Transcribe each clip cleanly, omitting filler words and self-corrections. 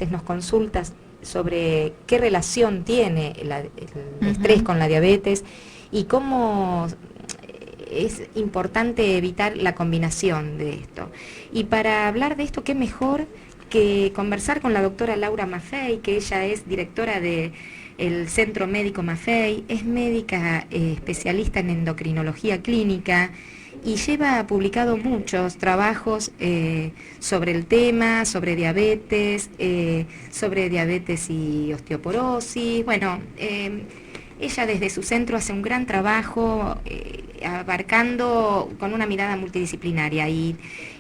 veces nos consultas sobre qué relación tiene el estrés con la diabetes y cómo es importante evitar la combinación de esto. Y para hablar de esto, qué mejor que conversar con la doctora Laura Maffei, que ella es directora del Centro Médico Maffei, es médica especialista en endocrinología clínica y lleva publicado muchos trabajos sobre el tema, sobre diabetes y osteoporosis. Bueno, ella desde su centro hace un gran trabajo abarcando con una mirada multidisciplinaria y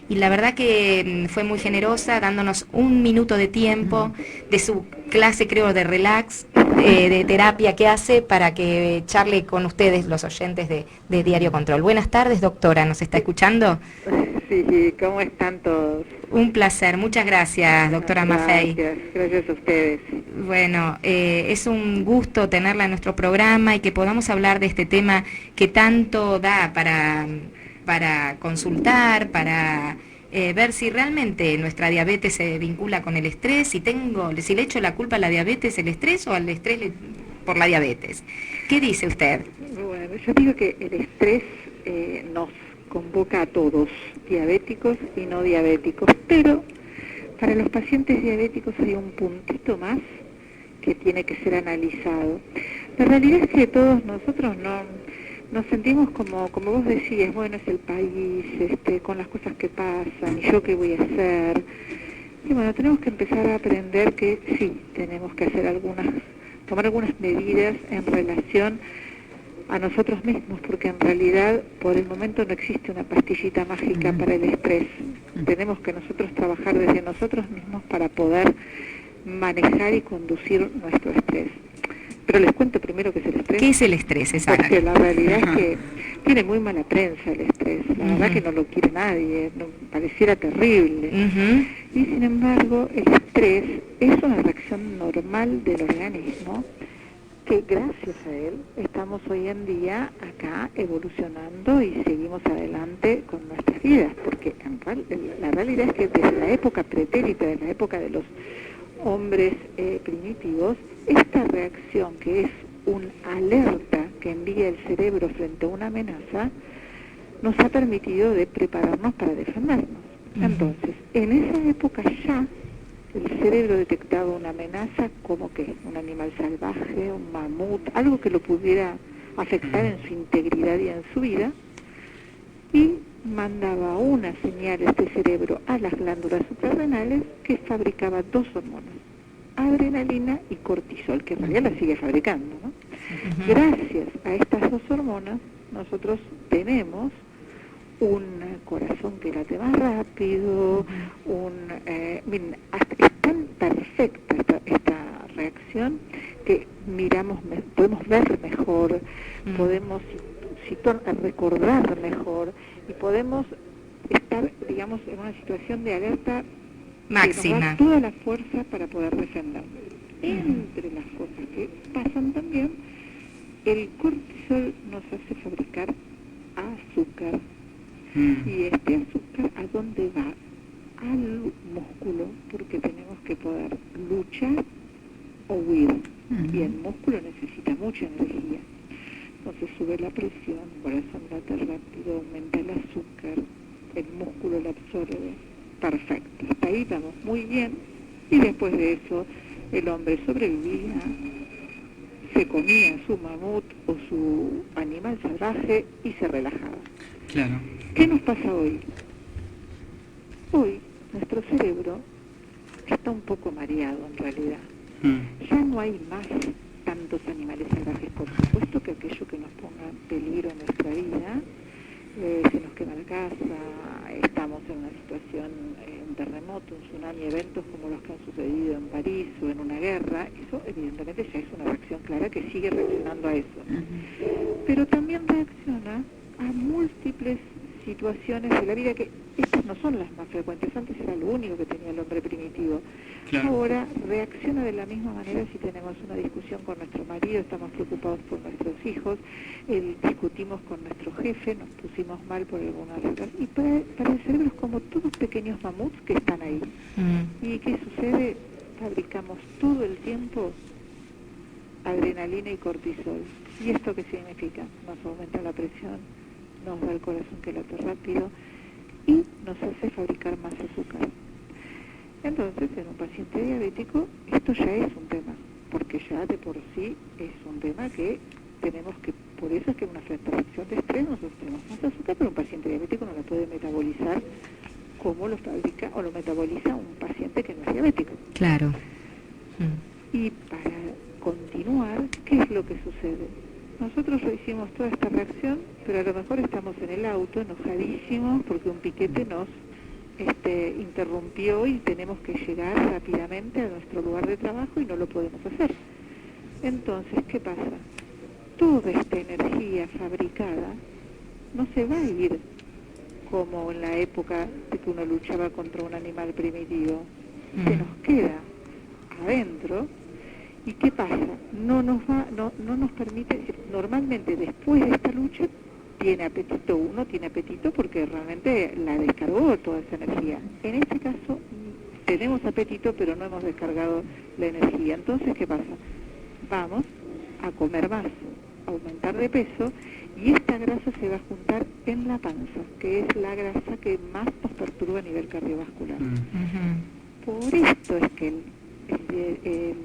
la verdad que fue muy generosa dándonos un minuto de tiempo de su clase, creo, de relax, de terapia que hace para que charle con ustedes, los oyentes de Diario Control. Buenas tardes, doctora, ¿nos está escuchando? Sí, ¿cómo están todos? Un placer, muchas gracias, doctora Maffei. Gracias a ustedes. Bueno, es un gusto tenerla en nuestro programa y que podamos hablar de este tema que tanto da para consultar, para ver si realmente nuestra diabetes se vincula con el estrés, si le echo la culpa a la diabetes, el estrés o al estrés por la diabetes. ¿Qué dice usted? Bueno, yo digo que el estrés nos convoca a todos, diabéticos y no diabéticos, pero para los pacientes diabéticos hay un puntito más que tiene que ser analizado. La realidad es que todos nosotros nos sentimos como vos decías, bueno, es el país, con las cosas que pasan, y yo qué voy a hacer. Y bueno, tenemos que empezar a aprender que sí, tenemos que tomar algunas medidas en relación a nosotros mismos, porque en realidad por el momento no existe una pastillita mágica para el estrés. Tenemos que nosotros trabajar desde nosotros mismos para poder manejar y conducir nuestro estrés. Pero les cuento primero qué es el estrés. ¿Qué es el estrés? Exacto. Porque la realidad es que tiene muy mala prensa el estrés. La verdad que no lo quiere nadie, pareciera terrible. Y sin embargo, el estrés es una reacción normal del organismo que gracias a él estamos hoy en día acá evolucionando y seguimos adelante con nuestras vidas. Porque la realidad es que desde la época pretérita, de la época de los hombres primitivos, esta reacción que es una alerta que envía el cerebro frente a una amenaza nos ha permitido de prepararnos para defendernos. Entonces, en esa época ya el cerebro detectaba una amenaza como que un animal salvaje, un mamut, algo que lo pudiera afectar en su integridad y en su vida, y mandaba una señal este cerebro a las glándulas suprarrenales que fabricaba dos hormonas, adrenalina y cortisol, que en realidad la sigue fabricando, ¿no? Gracias a estas dos hormonas nosotros tenemos un corazón que late más rápido, miren, es tan perfecta esta reacción que podemos ver mejor, podemos recordar mejor y podemos estar, digamos, en una situación de alerta máxima, que nos da toda la fuerza para poder defendernos. Entre las cosas que pasan también, el cortisol nos hace fabricar azúcar. Y este azúcar, ¿a dónde va? Al músculo, porque tenemos que poder luchar o huir. Y el músculo necesita mucha energía. Entonces sube la presión, el corazón late rápido, aumenta el azúcar, el músculo lo absorbe. Perfecto, hasta ahí vamos muy bien. Y después de eso, el hombre sobrevivía, se comía su mamut o su animal salvaje y se relajaba. Claro. ¿Qué nos pasa hoy? Hoy nuestro cerebro está un poco mareado en realidad. Ya no hay más tantos animales salvajes, por supuesto que aquello que nos ponga en peligro en nuestra vida, se nos quema la casa, estamos en una situación, un terremoto, un tsunami, eventos como los que han sucedido en París o en una guerra, eso evidentemente ya es una reacción clara que sigue reaccionando a eso. Pero también reacciona a múltiples situaciones de la vida que estas no son las más frecuentes. Antes era lo único que tenía el hombre primitivo. Claro. Ahora reacciona de la misma manera si tenemos una discusión con nuestro marido, estamos preocupados por nuestros hijos, discutimos con nuestro jefe, nos pusimos mal por alguna razón. Y para el cerebro es como todos pequeños mamuts que están ahí. ¿Y qué sucede? fabricamos todo el tiempo adrenalina y cortisol. ¿Y esto qué significa? Nos aumenta la presión, nos da el corazón que late rápido y nos hace fabricar más azúcar. Entonces, en un paciente diabético, esto ya es un tema, porque ya de por sí es un tema que tenemos que, por eso es que en una reacción de estrés nosotros tenemos más azúcar, pero un paciente diabético no la puede metabolizar como lo fabrica o lo metaboliza un paciente que no es diabético. Claro. Y para continuar, ¿qué es lo que sucede? Nosotros hicimos toda esta reacción, pero a lo mejor estamos en el auto enojadísimos porque un piquete nos interrumpió y tenemos que llegar rápidamente a nuestro lugar de trabajo y no lo podemos hacer. Entonces, ¿qué pasa? Toda esta energía fabricada no se va a ir como en la época de que uno luchaba contra un animal primitivo. Se nos queda adentro. ¿Y qué pasa? No nos permite, normalmente después de esta lucha tiene apetito, uno tiene apetito porque realmente la descargó toda esa energía. En este caso tenemos apetito pero no hemos descargado la energía. Entonces, ¿qué pasa? Vamos a comer más, a aumentar de peso y esta grasa se va a juntar en la panza, que es la grasa que más nos perturba a nivel cardiovascular. Por esto es que el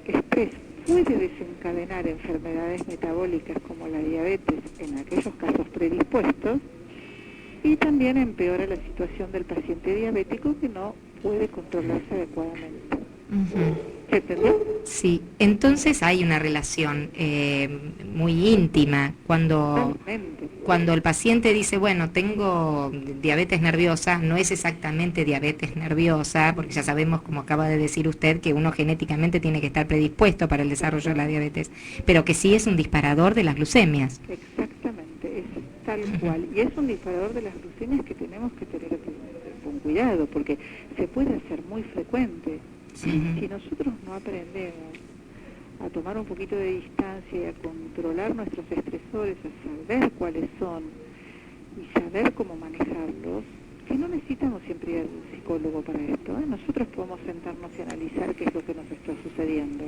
estrés puede desencadenar enfermedades metabólicas como la diabetes en aquellos casos predispuestos y también empeora la situación del paciente diabético que no puede controlarse adecuadamente. ¿Se entendió? Sí, entonces hay una relación muy íntima cuando el paciente dice, bueno, tengo diabetes nerviosa, no es exactamente diabetes nerviosa, porque ya sabemos, como acaba de decir usted, que uno genéticamente tiene que estar predispuesto para el desarrollo de la diabetes, pero que sí es un disparador de las glucemias. Exactamente, es tal cual. Y es un disparador de las glucemias que tenemos que tener con cuidado, porque se puede hacer muy frecuente. Si nosotros no aprendemos a tomar un poquito de distancia y a controlar nuestros estresores, a saber cuáles son y saber cómo manejarlos, que no necesitamos siempre ir al psicólogo para esto, nosotros podemos sentarnos y analizar qué es lo que nos está sucediendo.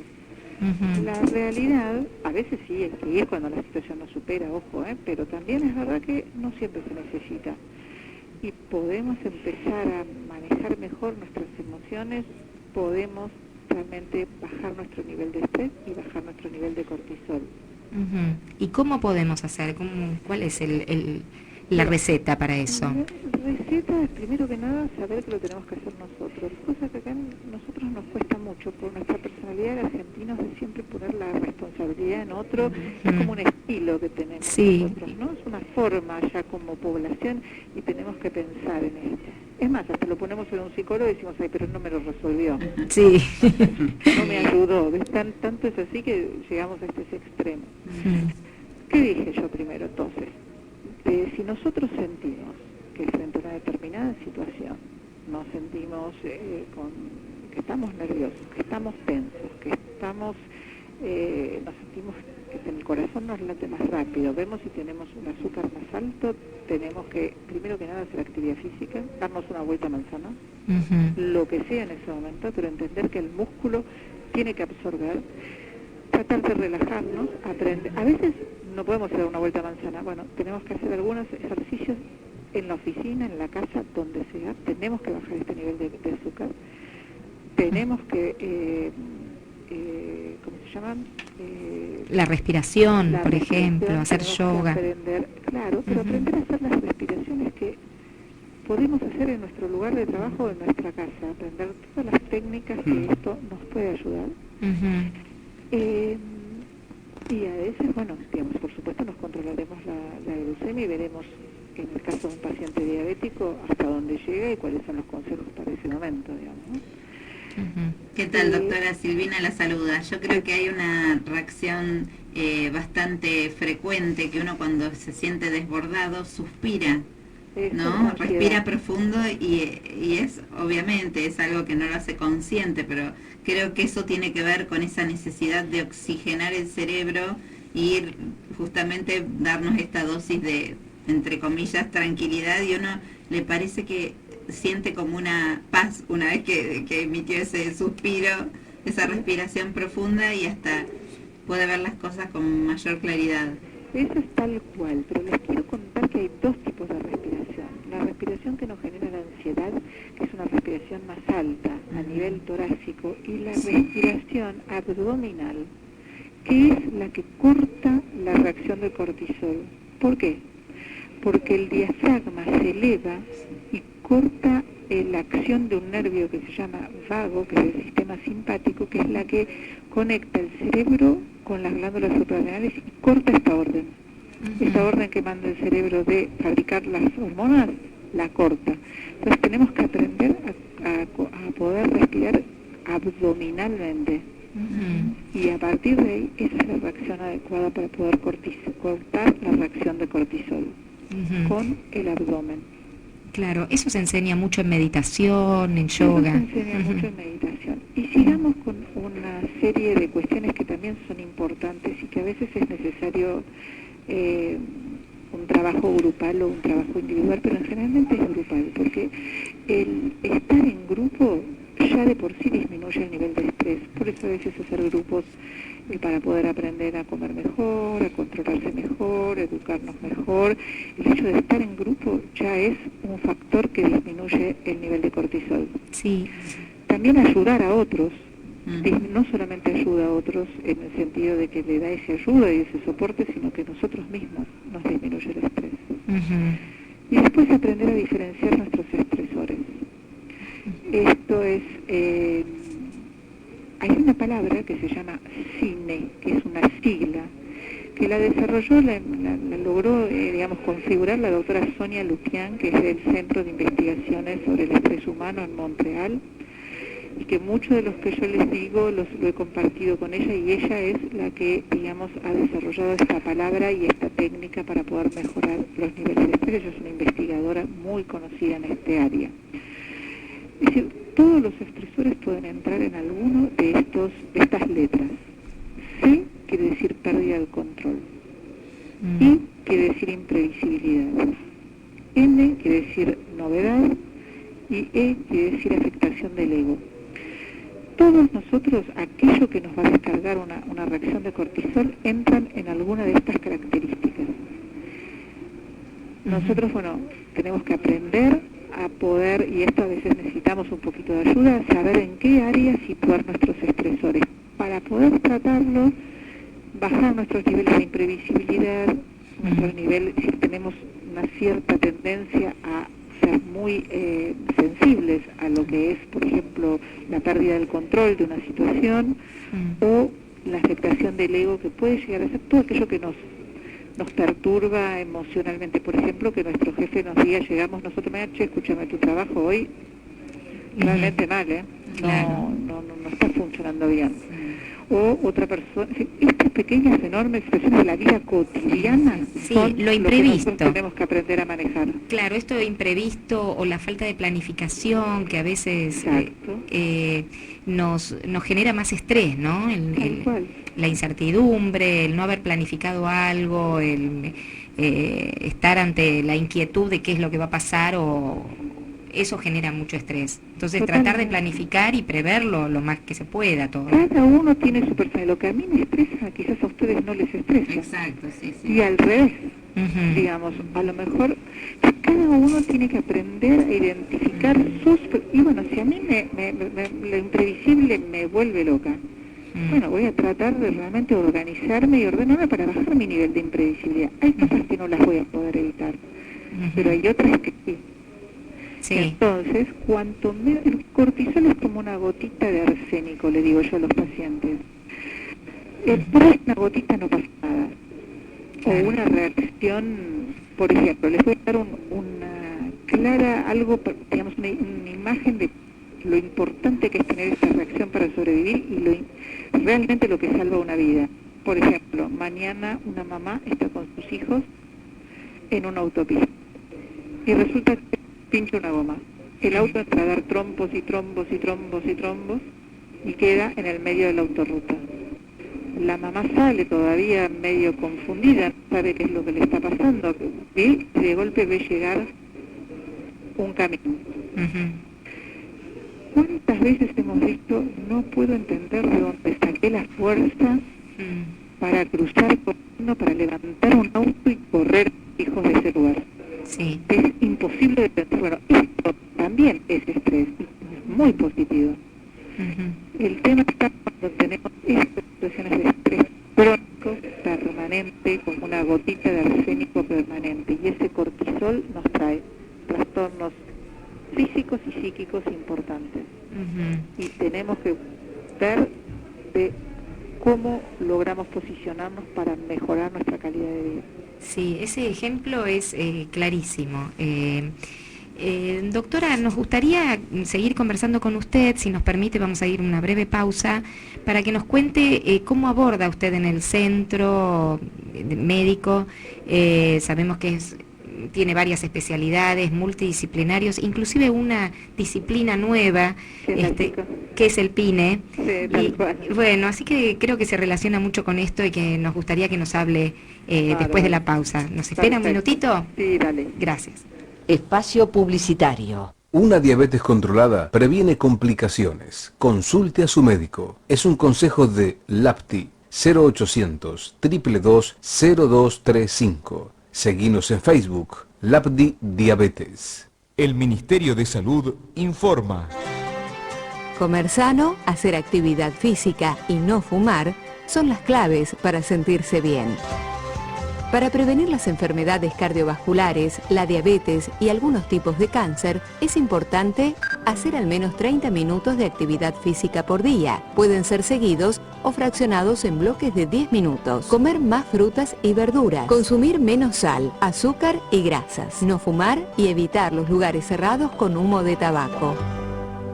La realidad, a veces sí hay que ir cuando la situación nos supera, ojo, pero también es verdad que no siempre se necesita. Y podemos empezar a manejar mejor nuestras emociones, podemos realmente bajar nuestro nivel de estrés y bajar nuestro nivel de cortisol. ¿Y cómo podemos hacer? ¿Cuál es la receta para eso? La receta es, primero que nada, saber que lo tenemos que hacer nosotros. Cosa que acá a nosotros nos cuesta mucho por nuestra personalidad de argentinos de siempre poner la responsabilidad en otro. Es como un estilo que tenemos nosotros, ¿no? Es una forma ya como población y tenemos que pensar en ella. Es más, hasta lo ponemos en un psicólogo y decimos, ay, pero no me lo resolvió. Sí. No me ayudó. Tanto es así que llegamos a este extremo. ¿Qué dije yo primero entonces? Si nosotros sentimos que frente a una determinada situación nos sentimos que estamos nerviosos, que estamos tensos, que nos sentimos que el corazón nos late más rápido, vemos si tenemos un azúcar más alto, tenemos que, primero que nada, hacer actividad física, darnos una vuelta a manzana, lo que sea en ese momento, pero entender que el músculo tiene que absorber, tratar de relajarnos, aprender. A veces no podemos hacer una vuelta a manzana, bueno, tenemos que hacer algunos ejercicios en la oficina, en la casa, donde sea, tenemos que bajar este nivel de azúcar, tenemos que, ¿cómo se llaman? La respiración, por ejemplo, hacer yoga. Aprender, claro, pero aprender a hacer las respiraciones que podemos hacer en nuestro lugar de trabajo o en nuestra casa, aprender todas las técnicas que esto nos puede ayudar. Y a veces, bueno, digamos, por supuesto nos controlaremos la glucemia y veremos en el caso de un paciente diabético hasta dónde llega y cuáles son los consejos para ese momento, digamos, ¿no? ¿Qué tal, doctora? Silvina la saluda. Yo creo que hay una reacción bastante frecuente que uno cuando se siente desbordado suspira, ¿no? Respira profundo y es, obviamente, es algo que no lo hace consciente, pero creo que eso tiene que ver con esa necesidad de oxigenar el cerebro y justamente darnos esta dosis de, entre comillas, tranquilidad, y uno le parece que siente como una paz una vez que emitió ese suspiro, esa respiración profunda, y hasta puede ver las cosas con mayor claridad. Eso es tal cual, pero les quiero contar que hay dos tipos de respiración. La respiración que nos genera la ansiedad, que es una respiración más alta a nivel torácico, y la respiración abdominal, que es la que corta la reacción del cortisol. ¿Por qué? Porque el diafragma se eleva y corta la acción de un nervio que se llama vago, que es el sistema simpático, que es la que conecta el cerebro con las glándulas suprarrenales y corta esta orden. Esta orden que manda el cerebro de fabricar las hormonas, la corta. Entonces tenemos que aprender a poder respirar abdominalmente. Y a partir de ahí, esa es la reacción adecuada para poder cortar la reacción de cortisol con el abdomen. Claro, eso se enseña mucho en meditación, en yoga. Eso se enseña mucho en meditación. Y sigamos con una serie de cuestiones que también son importantes y que a veces es necesario un trabajo grupal o un trabajo individual, pero generalmente es grupal, porque el estar en grupo ya de por sí disminuye el nivel de estrés. Por eso a veces hacer grupos para poder aprender a comer mejor, a controlarse mejor, a educarnos mejor. El hecho de estar en grupo ya es un factor que disminuye el nivel de cortisol. Sí. También ayudar a otros, no solamente ayuda a otros en el sentido de que le da esa ayuda y ese soporte, sino que nosotros mismos nos disminuye el estrés. Y después aprender a diferenciar nuestros estresores. Esto es... hay una palabra que se llama CINE, que es una sigla, que la desarrolló, la logró, configurar la doctora Sonia Luquian, que es del Centro de Investigaciones sobre el Estrés Humano en Montreal, y que muchos de los que yo les digo lo he compartido con ella, y ella es la que, ha desarrollado esta palabra y esta técnica para poder mejorar los niveles de estrés. Ella es una investigadora muy conocida en este área. Es decir, todos los estresores pueden entrar en alguno de estas letras. C quiere decir pérdida del control. I quiere decir imprevisibilidad. N quiere decir novedad. Y E quiere decir afectación del ego. Todos nosotros, aquello que nos va a descargar una reacción de cortisol, entran en alguna de estas características. Nosotros, tenemos que aprender a poder, y esto a veces necesitamos un poquito de ayuda, saber en qué áreas situar nuestros estresores, para poder tratarlos, bajar nuestros niveles de imprevisibilidad, nuestros niveles, si tenemos una cierta tendencia a ser muy sensibles a lo que es, por ejemplo, la pérdida del control de una situación, o la afectación del ego, que puede llegar a ser todo aquello que nos perturba emocionalmente. Por ejemplo, que nuestro jefe nos diga, llegamos nosotros mañana, che, escúchame, tu trabajo hoy realmente mal, no está funcionando bien. O otra persona, estas pequeñas, enormes expresiones de la vida cotidiana son lo imprevisto. Lo que nosotros tenemos que aprender a manejar. Claro, esto de imprevisto o la falta de planificación que a veces nos genera más estrés, ¿no? La incertidumbre, el no haber planificado algo, el estar ante la inquietud de qué es lo que va a pasar, eso genera mucho estrés. Entonces, tratar de planificar y preverlo lo más que se pueda todo. Cada uno tiene su personalidad. Lo que a mí me estresa, quizás a ustedes no les estresa. Exacto, sí. Y al revés, a lo mejor cada uno tiene que aprender a identificar sus... Y si a mí lo imprevisible me vuelve loca, voy a tratar de realmente organizarme y ordenarme para bajar mi nivel de imprevisibilidad. Hay cosas que no las voy a poder evitar, pero hay otras que sí. Entonces, cuanto menos, el cortisol es como una gotita de arsénico, le digo yo a los pacientes. Por ahí una gotita no pasa nada. O una reacción, por ejemplo, les voy a dar una clara, una imagen de lo importante que es tener esta reacción para sobrevivir y realmente lo que salva una vida. Por ejemplo, mañana una mamá está con sus hijos en una autopista y resulta que pincha una goma. El auto entra a dar trompos y trombos y trombos y trombos y queda en el medio de la autorruta. La mamá sale todavía medio confundida, no sabe qué es lo que le está pasando, y de golpe ve llegar un camión. ¿Cuántas veces hemos visto, no puedo entender de dónde saqué la fuerza para cruzar corriendo, para levantar un auto y correr hijos de ese lugar? Sí. Es imposible de pensar. Bueno, esto también es estrés, es muy positivo. El tema está cuando tenemos estas situaciones de estrés crónico, permanente, como una gotita de arsénico permanente, y ese cortisol nos trae trastornos físicos y psíquicos importantes. Y tenemos que ver de cómo logramos posicionarnos para mejorar nuestra calidad de vida. Sí, ese ejemplo es clarísimo. Doctora, nos gustaría seguir conversando con usted. Si nos permite, vamos a ir a una breve pausa para que nos cuente cómo aborda usted en el centro médico. Sabemos que tiene varias especialidades, multidisciplinarios, inclusive una disciplina nueva, que es el PINE. Sí, tal cual. Bueno, así que creo que se relaciona mucho con esto y que nos gustaría que nos hable después de la pausa. ¿Nos espera un minutito? Sí, dale. Gracias. Espacio publicitario. Una diabetes controlada previene complicaciones. Consulte a su médico. Es un consejo de LAPTI 0800 222 0235. Seguinos en Facebook, LAPDI Diabetes. El Ministerio de Salud informa. Comer sano, hacer actividad física y no fumar son las claves para sentirse bien. Para prevenir las enfermedades cardiovasculares, la diabetes y algunos tipos de cáncer, es importante hacer al menos 30 minutos de actividad física por día. Pueden ser seguidos o fraccionados en bloques de 10 minutos. Comer más frutas y verduras. Consumir menos sal, azúcar y grasas. No fumar y evitar los lugares cerrados con humo de tabaco.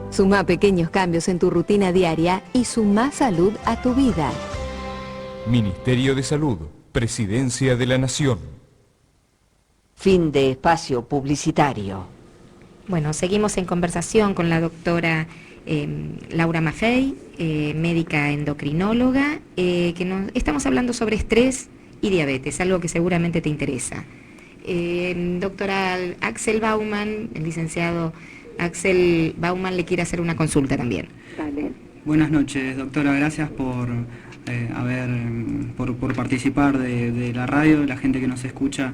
Suma pequeños cambios en tu rutina diaria y suma salud a tu vida. Ministerio de Salud, Presidencia de la Nación. Fin de espacio publicitario. Bueno, seguimos en conversación con la doctora Laura Maffei, médica endocrinóloga, estamos hablando sobre estrés y diabetes, algo que seguramente te interesa. Doctora Axel Baumann, el licenciado Axel Baumann, le quiere hacer una consulta también. Dale. Buenas noches, doctora, gracias por participar de la radio. La gente que nos escucha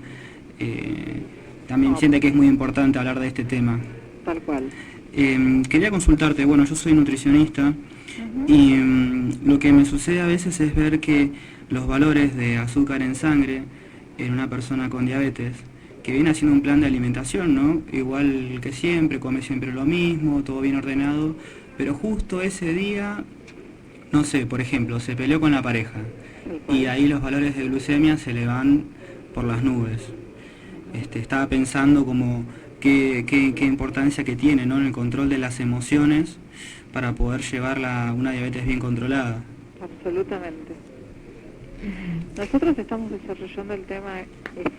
también siente que es muy importante hablar de este tema. Tal cual. Quería consultarte, bueno, yo soy nutricionista y lo que me sucede a veces es ver que los valores de azúcar en sangre en una persona con diabetes, que viene haciendo un plan de alimentación, ¿no? Igual que siempre, come siempre lo mismo, todo bien ordenado, pero justo ese día, no sé, por ejemplo, se peleó con la pareja y ahí los valores de glucemia se le van por las nubes. Estaba pensando como qué importancia que tiene, ¿no?, en el control de las emociones para poder llevar una diabetes bien controlada. Absolutamente. Nosotros estamos desarrollando el tema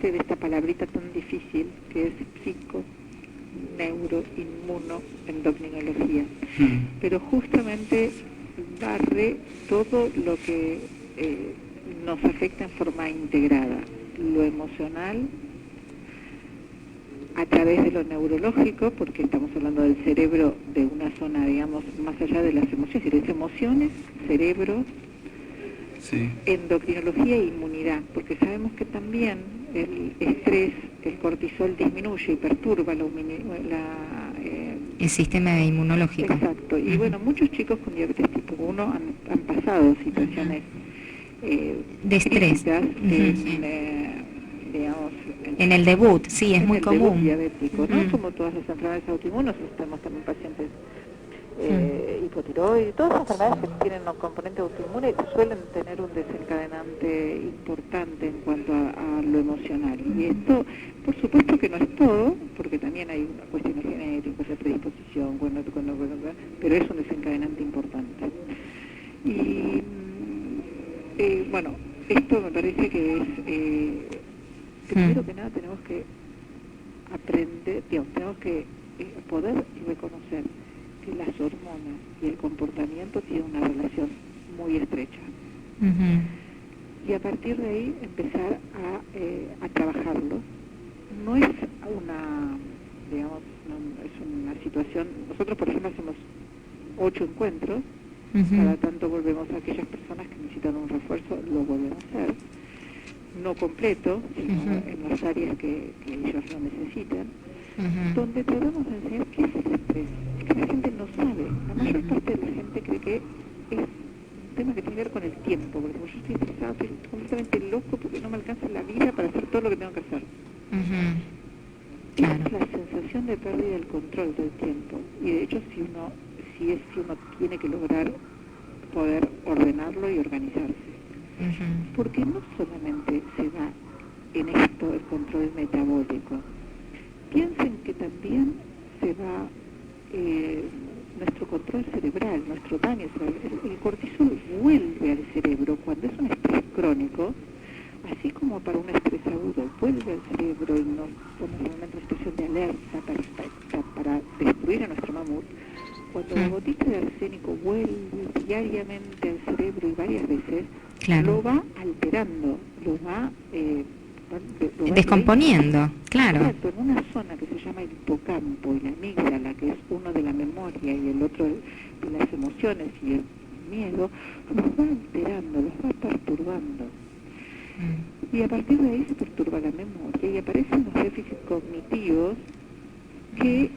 de esta palabrita tan difícil que es psico, neuro, inmuno, endocrinología. Pero justamente barre todo lo que nos afecta en forma integrada, lo emocional, a través de lo neurológico, porque estamos hablando del cerebro de una zona, digamos, más allá de las emociones, es emociones, cerebro, sí, endocrinología e inmunidad, porque sabemos que también el estrés, el cortisol disminuye y perturba el sistema inmunológico. Exacto, y bueno, muchos chicos con diabetes tipo 1 han pasado situaciones de estrés. críticas, digamos, en el debut, sí, es muy común. Diabético, ¿no? Como todas las enfermedades autoinmunes, tenemos también pacientes hipotiroides, todas las enfermedades que tienen un componente autoinmune suelen tener un desencadenante importante en cuanto a lo emocional. Y esto, por supuesto que no es todo, porque también hay cuestiones genéticas de predisposición, pero es un desencadenante importante. Y bueno, esto me parece que es... primero que nada tenemos que aprender, tenemos que poder reconocer que las hormonas y el comportamiento tienen una relación muy estrecha. Y a partir de ahí empezar a trabajarlo. No es una una situación. Nosotros, por ejemplo, hacemos 8 encuentros, cada tanto volvemos a aquellas personas que necesitan un refuerzo, lo volvemos a hacer, no completo, sino en las áreas que ellos lo necesitan, donde tratamos de enseñar qué es el estrés. Es que la gente no sabe, la mayor parte de la gente cree que es un tema que tiene que ver con el tiempo, porque como yo estoy estresado, estoy completamente loco porque no me alcanza la vida para hacer todo lo que tengo que hacer. Claro. Es la sensación de pérdida del control del tiempo, y de hecho si uno tiene que lograr poder ordenarlo y organizarse, porque no solamente se da en esto el control metabólico, piensen que también se da nuestro control cerebral, nuestro daño cerebral. El cortisol vuelve al cerebro cuando es un estrés crónico, así como para un estrés agudo, vuelve al cerebro y nos pone realmente una situación de alerta perfecta para destruir a nuestro mamut. Cuando la gotita de arsénico vuelve diariamente al cerebro y varias veces, lo va alterando, lo va descomponiendo, claro. Exacto, en una zona que se llama el hipocampo y la amígdala, que es uno de la memoria y el otro de las emociones y el miedo, los va alterando, los va perturbando. Y a partir de ahí se perturba la memoria y aparecen los déficits cognitivos que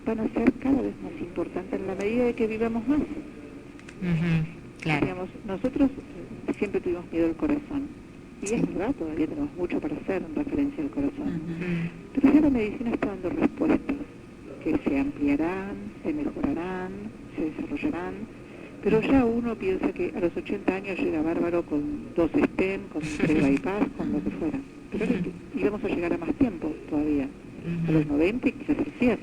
van a ser cada vez más importantes en la medida de que vivamos más. Claro. Digamos, nosotros siempre tuvimos miedo al corazón. Y es verdad, todavía tenemos mucho para hacer en referencia al corazón. Pero ya la medicina está dando respuestas que se ampliarán, se mejorarán, se desarrollarán. Pero ya uno piensa que a los 80 años llega bárbaro con 2 stent, con 3 bypass, con lo que fuera. Pero íbamos a llegar a más tiempo todavía. A los 90 y quizás a 100.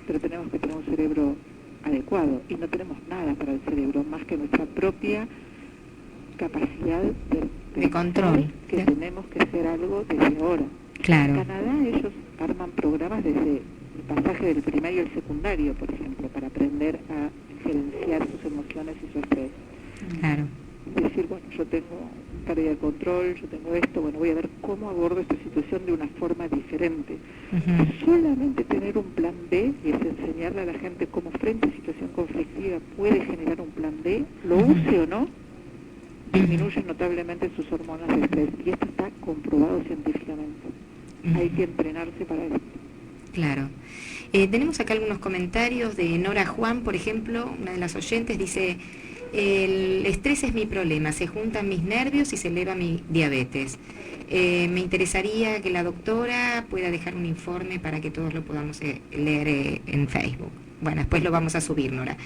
Pero tenemos que tener un cerebro adecuado. Y no tenemos nada para el cerebro más que nuestra propia capacidad de control, que tenemos que hacer algo desde ahora. Claro. En Canadá ellos arman programas desde el pasaje del primario al secundario, por ejemplo, para aprender a gerenciar sus emociones y su estrés. Claro. Decir, bueno, yo tengo pérdida de control, yo tengo esto, bueno, voy a ver cómo abordo esta situación de una forma diferente. Solamente tener un plan B, y es enseñarle a la gente cómo frente a situación conflictiva puede generar un plan B, lo use o no, disminuyen notablemente sus hormonas de estrés, y esto está comprobado científicamente. Hay que entrenarse para esto. Claro. Tenemos acá algunos comentarios de Nora Juan, por ejemplo, una de las oyentes, dice: el estrés es mi problema, se juntan mis nervios y se eleva mi diabetes. Me interesaría que la doctora pueda dejar un informe para que todos lo podamos leer en Facebook. Bueno, después lo vamos a subir, Nora.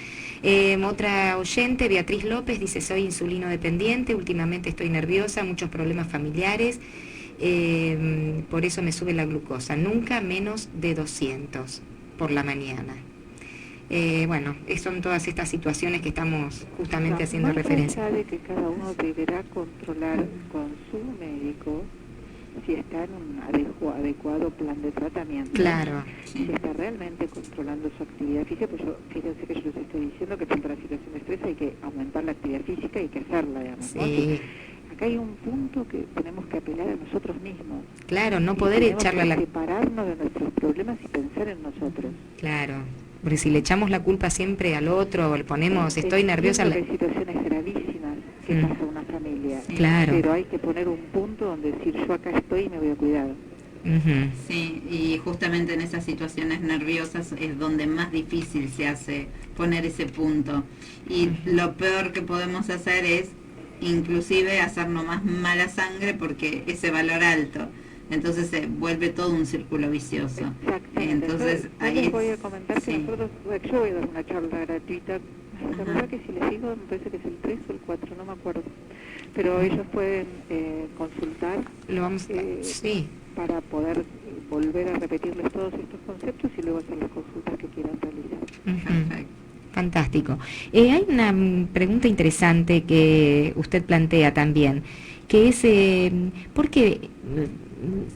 Otra oyente, Beatriz López, dice: soy insulino dependiente, últimamente estoy nerviosa, muchos problemas familiares, por eso me sube la glucosa, nunca menos de 200 por la mañana. Bueno, son todas estas situaciones que estamos justamente haciendo referencia. Más allá de que cada uno deberá controlar con su médico si está en un adecuado plan de tratamiento. Claro. Si está realmente controlando su actividad física, pues fíjense que yo les estoy diciendo que frente a la situación de estrés hay que aumentar la actividad física y hay que hacerla, digamos. Sí. ¿No? Entonces, acá hay un punto que tenemos que apelar a nosotros mismos. Claro, no poder echarle la... separarnos de nuestros problemas y pensar en nosotros. Claro, porque si le echamos la culpa siempre al otro, o le ponemos, estoy nerviosa... Hay situaciones gravísimas que pasa a una familia. Claro. Pero hay que poner un punto donde decir, yo acá estoy y me voy a cuidar. Sí, y justamente en esas situaciones nerviosas es donde más difícil se hace poner ese punto. Y lo peor que podemos hacer es inclusive hacernos más mala sangre porque ese valor alto. Entonces se vuelve todo un círculo vicioso. Entonces ahí les voy a comentar que nosotros, yo voy a dar una charla gratuita. La verdad que si les digo, me parece que es el 3 o el 4, no me acuerdo. Pero ellos pueden consultar. Lo vamos sí. Para poder volver a repetirles todos estos conceptos y luego hacer las consultas que quieran realizar. Perfecto. Fantástico. Hay una pregunta interesante que usted plantea también, que es ¿por qué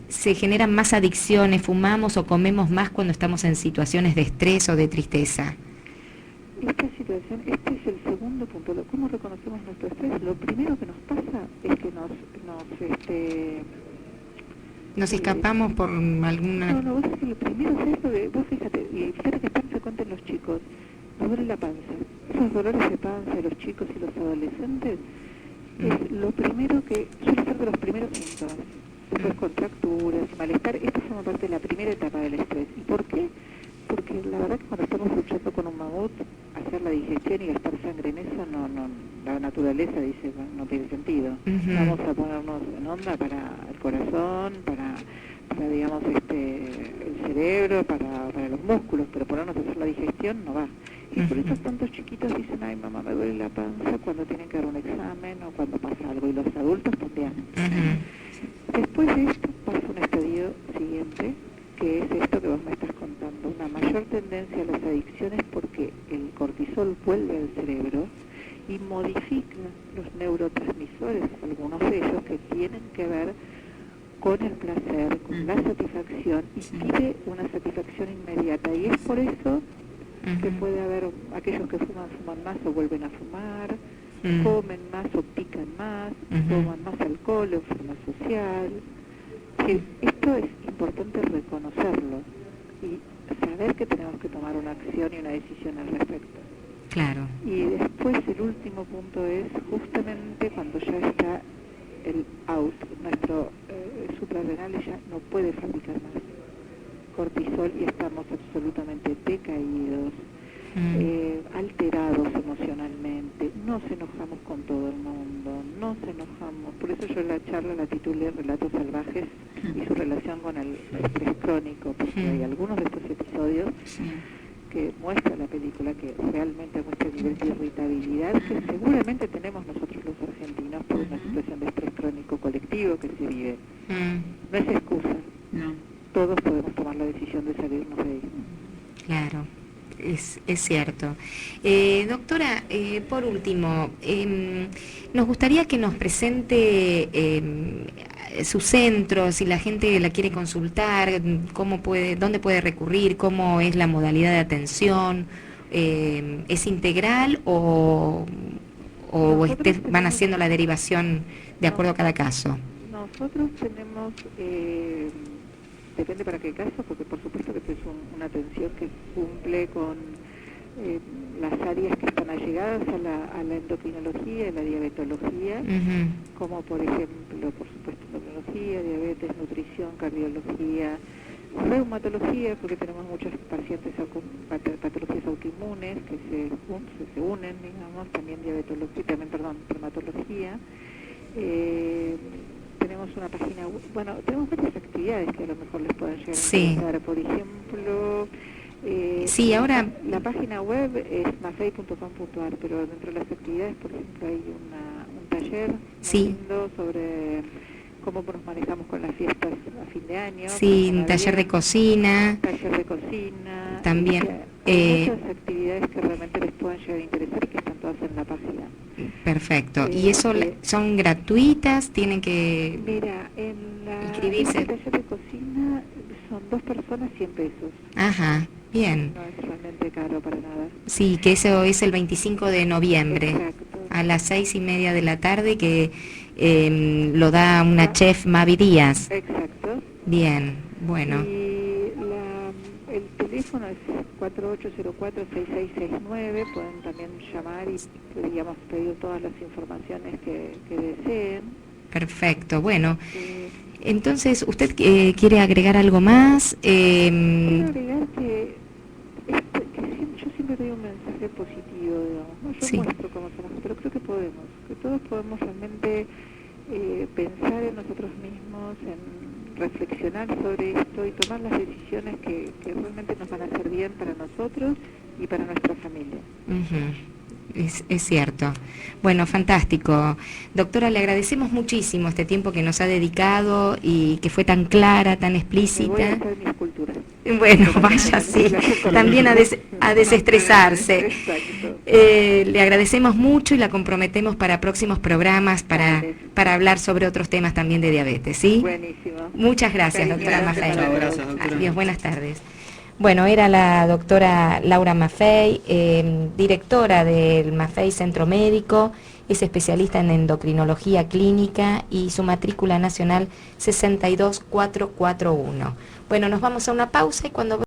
se generan más adicciones, fumamos o comemos más cuando estamos en situaciones de estrés o de tristeza? Esta situación, este es el segundo punto. ¿Cómo reconocemos nuestro estrés? Lo primero que nos pasa es que Nos escapamos por alguna... No, vos es que lo primero es eso de, vos fíjate que es tan frecuente en los chicos, nos duele la panza. Esos dolores de panza de los chicos y los adolescentes es lo primero que suele ser de los primeros síntomas. Después contracturas, malestar, esto forma parte de la primera etapa del estrés. ¿Y por qué? Porque la verdad que cuando estamos luchando con un mamut, hacer la digestión y gastar sangre en eso, la naturaleza dice, no tiene sentido. Vamos a ponernos en onda para el corazón, para digamos, el cerebro, para los músculos, pero ponernos a hacer la digestión no va. Y por eso tantos chiquitos dicen, ay mamá, me duele la panza cuando tienen que dar un examen o cuando pasa algo, y los adultos también. Después de esto pasa un estadio siguiente, que es esto que vos me estás contando, una mayor tendencia a las adicciones porque el cortisol vuelve al cerebro y modifica los neurotransmisores, algunos de ellos que tienen que ver con el placer, con la satisfacción, y pide una satisfacción inmediata. Y es por eso que puede haber aquellos que fuman más o vuelven a fumar, comen más o pican más, toman más alcohol en forma social. Esto es importante reconocerlo y saber que tenemos que tomar una acción y una decisión al respecto. Claro. Y después el último punto es justamente cuando ya está el out, nuestro suprarrenal ya no puede fabricar más cortisol y estamos absolutamente decaídos, alterados emocionalmente, nos enojamos con todo el mundo, nos enojamos. Por eso yo la charla la titulé Relatos Salvajes y su relación con el estrés crónico, porque hay algunos de estos episodios que muestra la película que realmente muestra el nivel de irritabilidad que seguramente tenemos nosotros los argentinos por una situación de estrés crónico colectivo que se vive. No es excusa. No. Todos podemos tomar la decisión de salirnos de ahí. Claro, es cierto. Doctora, por último, nos gustaría que nos presente sus centros, si la gente la quiere consultar, dónde puede recurrir, cómo es la modalidad de atención, ¿es integral o van haciendo la derivación de acuerdo a cada caso? Nosotros tenemos, depende para qué caso, porque por supuesto que es una atención que cumple con las áreas que están allegadas a la endocrinología y la diabetología, como por ejemplo, por supuesto, endocrinología, diabetes, nutrición, cardiología, reumatología, porque tenemos muchos pacientes con patologías autoinmunes que se unen, digamos, también diabetología, dermatología. Tenemos una página web, bueno, tenemos varias actividades que a lo mejor les pueden llegar a interesar. Por ejemplo, ahora la página web es mafei.com.ar, pero dentro de las actividades, por ejemplo, hay un taller muy lindo sobre cómo nos manejamos con las fiestas a fin de año. Sí, un taller de cocina. Taller de cocina. También. Hay muchas actividades que realmente les pueden llegar a interesar y que están todas en la página. Perfecto. ¿Y eso son gratuitas? ¿Tienen que inscribirse? En el taller de cocina son 2 personas, 100 pesos. Ajá, bien. No es realmente caro para nada. Sí, que eso es el 25 de noviembre. Exacto. A las 6:30 de la tarde, que lo da una chef, Mavi Díaz. Exacto. Bien, bueno. Y el teléfono es 4804-6669, pueden también llamar y, digamos, pedir todas las informaciones que deseen. Perfecto, bueno. Entonces, ¿usted quiere agregar algo más? Quiero agregar que yo siempre doy un mensaje positivo, digamos, ¿no? Yo muestro cómo somos, pero creo que todos podemos realmente pensar en nosotros mismos, en reflexionar sobre esto y tomar las decisiones que realmente nos van a hacer bien para nosotros y para nuestra familia. Es cierto. Bueno, fantástico. Doctora, le agradecemos muchísimo este tiempo que nos ha dedicado y que fue tan clara, tan explícita. Voy a hacer mi escultura. Bueno, vaya así, también a desestresarse. Le agradecemos mucho y la comprometemos para próximos programas para hablar sobre otros temas también de diabetes, ¿sí? Buenísimo. Muchas gracias, doctora Maffei. Gracias, doctora. Adiós, buenas tardes. Bueno, era la doctora Laura Maffei, directora del Maffei Centro Médico, es especialista en endocrinología clínica y su matrícula nacional 62441. Bueno, nos vamos a una pausa y cuando